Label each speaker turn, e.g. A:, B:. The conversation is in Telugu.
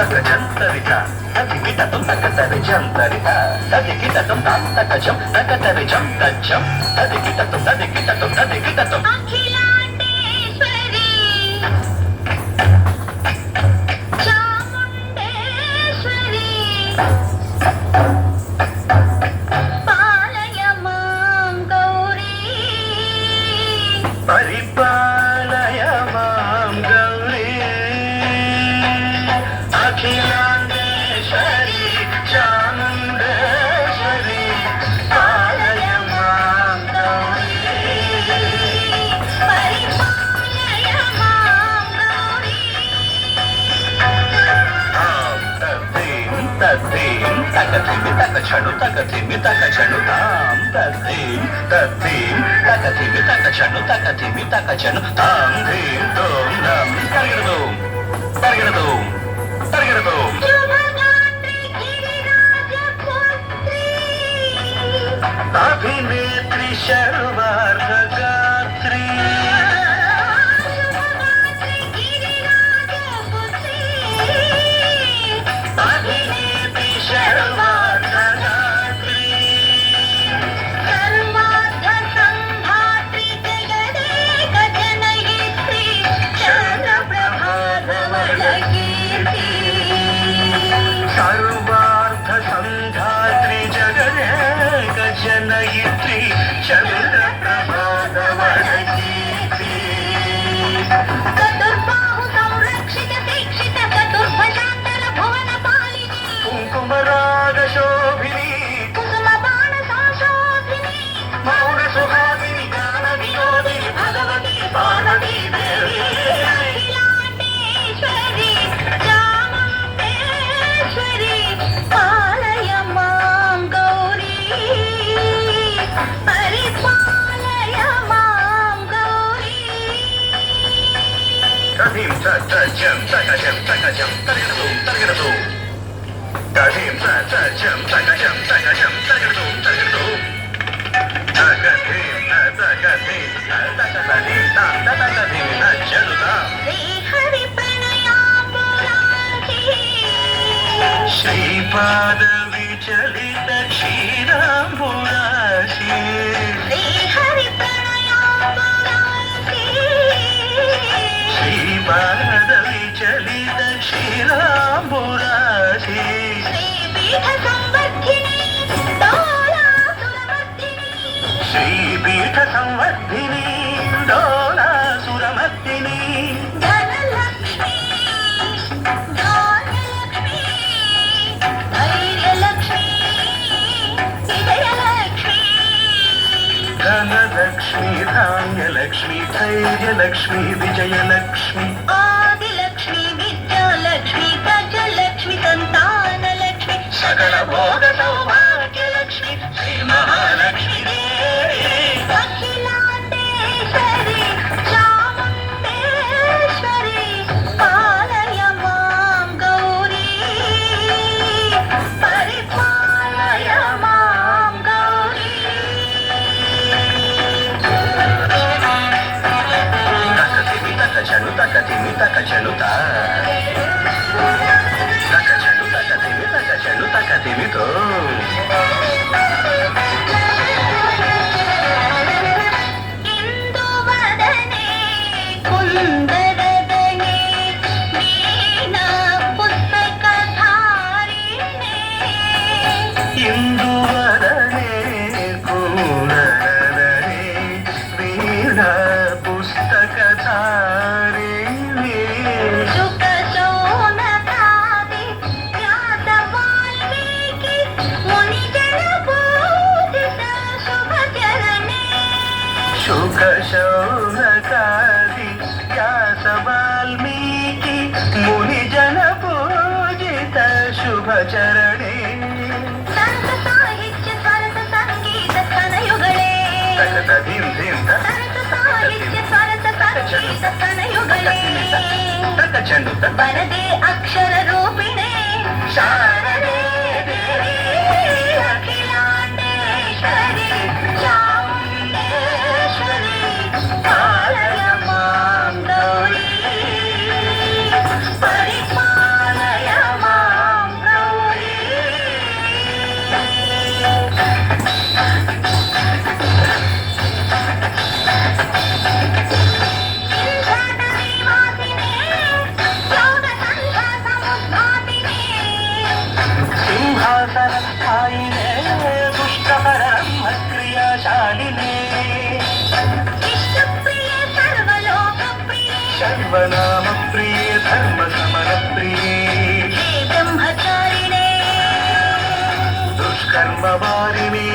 A: తక జంతరిత తదికిటతం తకతరి జంతరిత తదికిటతం తాంతకజం తకతరి జం తజ్జం తదికిటతం తదికిటతం తదికిటతం తకచను తకతిమి తకచను తాం తద్దీం తద్దీం తకతిమి తకచను తకతిమి తకచను తాం ధీం తోం నం తరగడదోం తరగడదోం తరగడదోం అభినేత్రి శర్వార్ధగాత్రి తకజం తకజం తకజం తరగడదోం తరగడదోం తకజం తకజం తకజం తకజం తరగడదోం తరగడదోం తకజం తకజం తకజం తకజం నచ్చనుదా శ్రీ ప్రణయాంబురాసి శ్రీపాద విచలిత క్షీరాంబురాసి శ్రీ ప్రణయాంబురాసి శ్రీపాద విచలిత క్షీరాంబురాసి శ్రీపీఠ సంవర్ధిని డోలాసురమర్దిని శ్రీపీఠ సంవర్ధిని డోలాసురమర్దిని ధనలక్ష్మి ధాన్యలక్ష్మి ధైర్యలక్ష్మి విజయలక్ష్మి ధనలక్ష్మి ధాన్యలక్ష్మి ధైర్యలక్ష్మి విజయలక్ష్మి ఆదిలక్ష్మి విద్యాలక్ష్మి గజలక్ష్మి సంతానలక్ష్మి సకల భోగ సౌభాగ్యలక్ష్మి శ్రీ మహాలక్ష్మి అఖిలాండేశ్వరి చాముండేశ్వరి పాలయ మాం గౌరీ పరిపాలయ మాం గౌరీ తకతిమి తకచను తకతిమి తకచను తా తకచను తకతిమి తకచను తకతిమితో ఇందువదనే కుందరదనే వీణా పుస్తకధారిణే ఇందువదనే కుందరదనే వీణా పుస్తకధారిణే సుఖ శోణకాది వ్యాస వాల్మీకి మునిజన పూజిత శుభచరణే సుఖ శోణకాది వ్యాస వాల్మీకి మునిజన పూజిత శుభచరణే సంత సాహిత్య స్వరత సంగీత స్తనయుಗಳೇ తకతదిం దిం సంత సాహిత్య స్వరత సంగీత స్తనయుಗಳೇ తకచను వరదే అక్షర రూపిణే శారదే దేవి అఖిలాండేశ్వరి చాముండేశ్వరి పాలయ మాం గౌరీ పరిపాలయ शिवनाम प्रिय धर्म समर प्रिये
B: हे ब्रह्मचारिणे
A: दुष्कर्म वारिणे